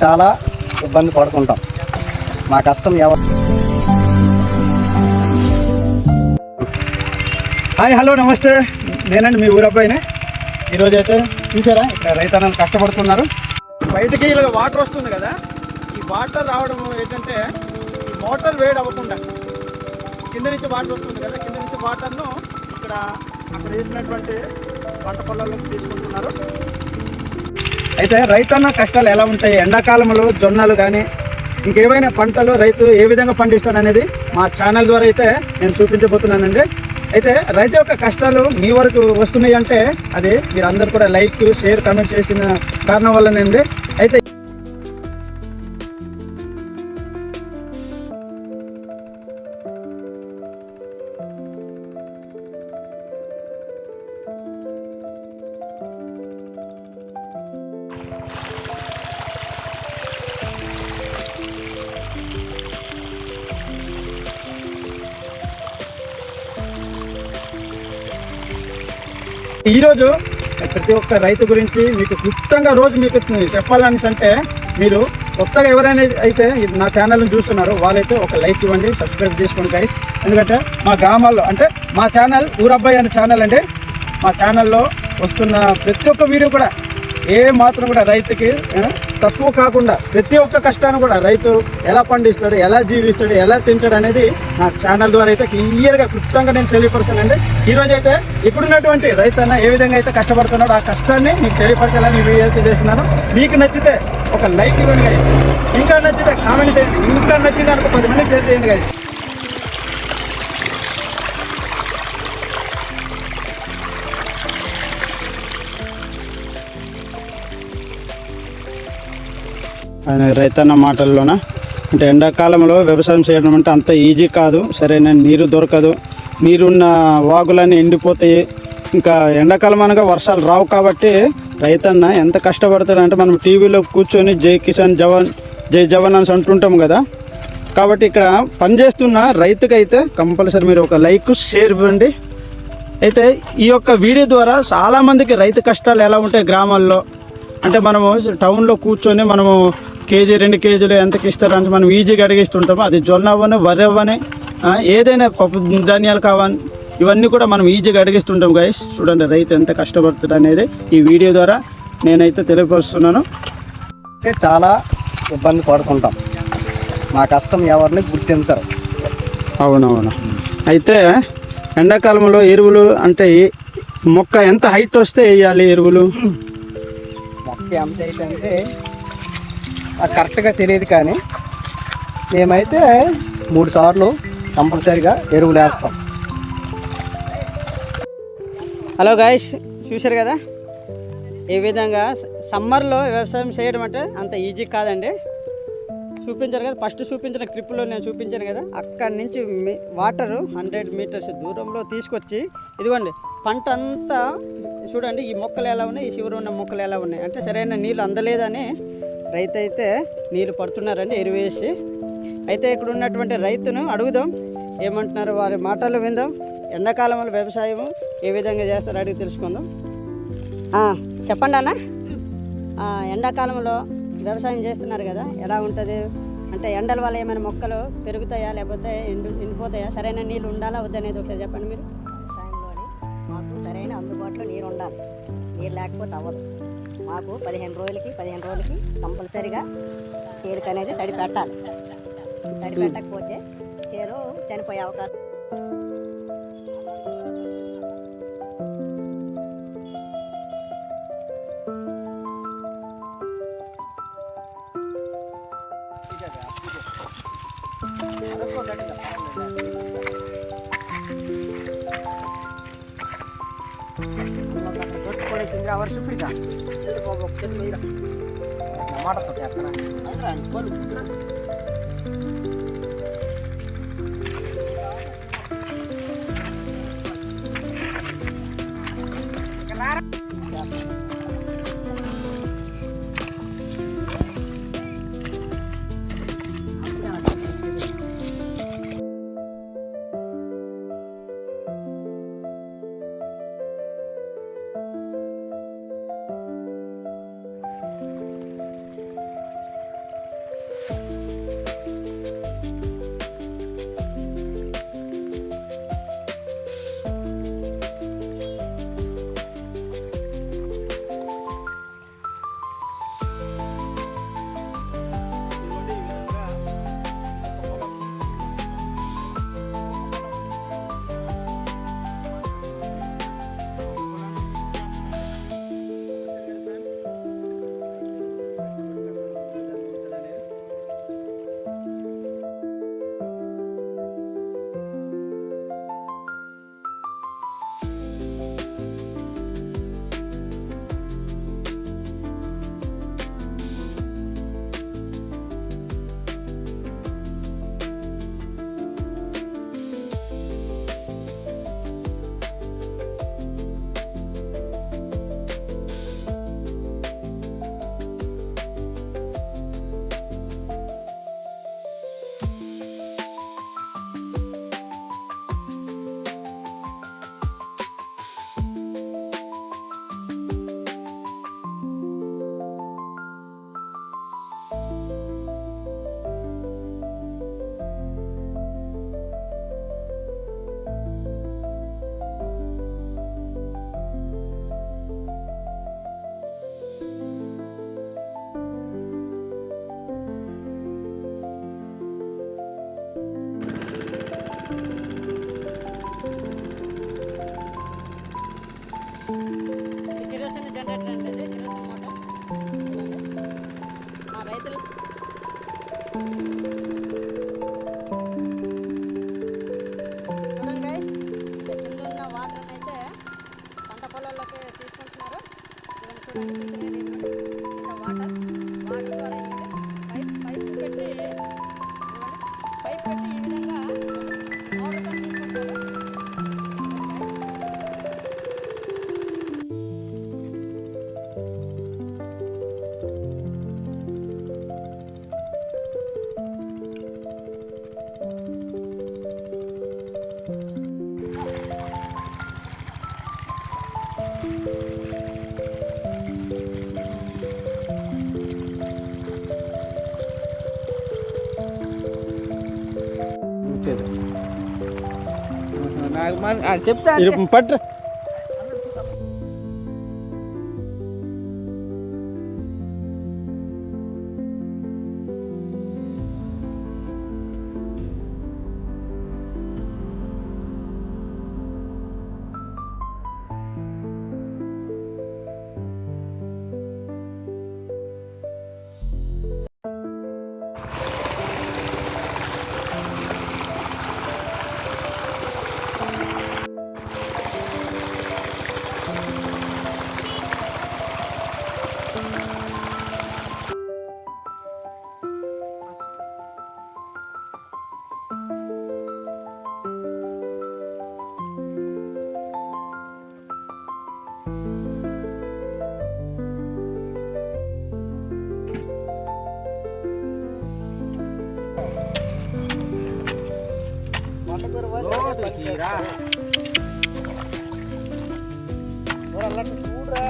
చాలా ఇబ్బంది పడుతుంటాం. మా కష్టం ఎవరు. హాయ్, హలో, నమస్తే. నేనండి మీ ఊరబ్బాయినే. ఈరోజు అయితే చూసారా, ఇక్కడ రైతన్నలు కష్టపడుతున్నారు. బయటకి ఇలా వాటర్ వస్తుంది కదా, ఈ వాటర్ రావడం ఏంటంటే ఈ మోటార్ వేడి అవ్వకుండా కింద నుంచి వాటర్ వస్తుంది కదా, కింద నుంచి వాటర్ను ఇక్కడ అక్కడ వేసినటువంటి పంట పొలాల్లోకి తీసుకుంటున్నారు. అయితే రైతన్న కష్టాలు ఎలా ఉంటాయి, ఎండాకాలంలో జొన్నలు కానీ ఇంకేమైనా పంటలు రైతు ఏ విధంగా పండిస్తాడు అనేది మా ఛానల్ ద్వారా అయితే నేను చూపించబోతున్నానండి. అయితే రైతు యొక్క కష్టాలు మీ వరకు వస్తున్నాయి అంటే అది మీరు అందరు కూడా లైక్, షేర్, కామెంట్ చేసిన కారణం వల్లనండి. అయితే ఈరోజు ప్రతి ఒక్క రైతు గురించి మీకు క్లుప్తంగా రోజు మీకు చెప్పాలని అంటే మీరు కొత్తగా ఎవరైనా అయితే నా ఛానల్ని చూస్తున్నారు వాళ్ళైతే ఒక లైక్ ఇవ్వండి, సబ్స్క్రైబ్ చేసుకోండి గైస్. ఎందుకంటే మా గ్రామాల్లో అంటే మా ఛానల్ ఊరబ్బాయి అనే ఛానల్ అండి. మా ఛానల్లో వస్తున్న ప్రతి ఒక్క వీడియో కూడా ఏ మాత్రం కూడా రైతుకి తక్కువ కాకుండా ప్రతి ఒక్క కష్టాన్ని కూడా రైతు ఎలా పండిస్తాడు, ఎలా జీవిస్తాడు, ఎలా తింటాడు అనేది నా ఛానల్ ద్వారా అయితే క్లియర్గా క్లుప్తంగా నేను తెలియపరుస్తానండి. ఈరోజు అయితే ఇప్పుడున్నటువంటి రైతన్న ఏ విధంగా అయితే కష్టపడుతున్నాడో ఆ కష్టాన్ని మీకు తెలియపరచాలని వీడియో అయితే చేస్తున్నాను. మీకు నచ్చితే ఒక లైక్ ఇవ్వండి గైస్, ఇంకా నచ్చితే కామెంట్ చేయండి, ఇంకా నచ్చింది అనుకో 10 మందికి షేర్ చేయండి గైస్. రైతన్న మాటల్లోన అంటే ఎండాకాలంలో వ్యవసాయం చేయడం అంటే అంత ఈజీ కాదు. సరైన నీరు దొరకదు, నీరున్న వాగులన్నీ ఎండిపోతాయి. ఇంకా ఎండాకాలం అనగా వర్షాలు రావు కాబట్టి రైతన్న ఎంత కష్టపడతాడంటే మనం టీవీలో కూర్చొని జై కిసాన్ జవాన్, జై జవాన్ అని అంటుంటాం కదా. కాబట్టి ఇక్కడ పనిచేస్తున్న రైతుకైతే కంపల్సరీ మీరు ఒక లైక్, షేర్ ఇవ్వండి. అయితే ఈ యొక్క వీడియో ద్వారా చాలామందికి రైతు కష్టాలు ఎలా ఉంటాయి గ్రామాల్లో అంటే మనము టౌన్లో కూర్చొని మనము కేజీ 2 కేజీలు ఎంతకి ఇస్తారంటే మనం ఈజీగా అడిగిస్తుంటాము. అది జొన్న అవ్వని, వరి అవ్వని, ఏదైనా పప్పు ధాన్యాలు కావాలి, ఇవన్నీ కూడా మనం ఈజీగా అడిగిస్తుంటాం గైస్. చూడండి రైతు ఎంత కష్టపడుతుంది అనేది ఈ వీడియో ద్వారా నేనైతే తెలియపరుస్తున్నాను. చాలా ఇబ్బంది పడుతుంటాం, మా కష్టం ఎవరిని గుర్తించరు. అవునవును. అయితే ఎండాకాలంలో ఎరువులు అంటే మొక్క ఎంత హైట్ వస్తే వేయాలి ఎరువులు? మొక్క ఎంత హైట్ అంటే కరెక్ట్గా తెలియదు, కానీ మేమైతే 3 సార్లు కంపల్సరీగా ఎరువులు వేస్తాం. హలో గాయస్, చూశారు కదా ఏ విధంగా సమ్మర్లో వ్యవసాయం చేయడం అంటే అంత ఈజీ కాదండి. చూపించారు కదా, ఫస్ట్ చూపించిన క్లిప్లో నేను చూపించాను కదా, అక్కడి నుంచి వాటరు 100 మీటర్స్ దూరంలో తీసుకొచ్చి ఇదిగోండి పంట అంతా చూడండి, ఈ మొక్కలు ఎలా ఉన్నాయి, ఈ చివరి ఉన్న మొక్కలు ఎలా ఉన్నాయి అంటే సరైన నీళ్ళు అందలేదని రైతు అయితే నీళ్ళు పడుతున్నారండి ఎరువు వేసి. అయితే ఇక్కడ ఉన్నటువంటి రైతును అడుగుదాం, ఏమంటున్నారు వారి మాటలు విందాం. ఎండాకాలంలో వ్యవసాయం ఏ విధంగా చేస్తారో అడిగి తెలుసుకుందాం. చెప్పండి అన్న, ఎండాకాలంలో వ్యవసాయం చేస్తున్నారు కదా, ఎలా ఉంటుంది అంటే ఎండల వల్ల ఏమైనా మొక్కలు పెరుగుతాయా లేకపోతే ఎండిపోతాయా, సరైన నీళ్ళు ఉండాలా వద్దనేది ఒకసారి చెప్పండి మీరు. వ్యవసాయంలోని మాకు సరైన అందుబాటులో నీరు ఉండాలి, నీరు లేకపోతే అవ్వదు. మాకు 15 రోజులకి కంపల్సరీగా చేరుకు అనేది తడి పెట్టాలి. తడి పెట్టకపోతే చేరు చనిపోయే అవకాశం. చూడండి గైస్, కింద ఉన్న వాటర్ అయితే పంట పొలాల్లోకి తీసుకుంటున్నారు. చూడండి ఇంకా వాటర్ ద్వారా పైప్ పెట్టి ఈ విధంగా మోటార్తో తీసుకుంటారు. చెప్తా పట్టు. చూడరా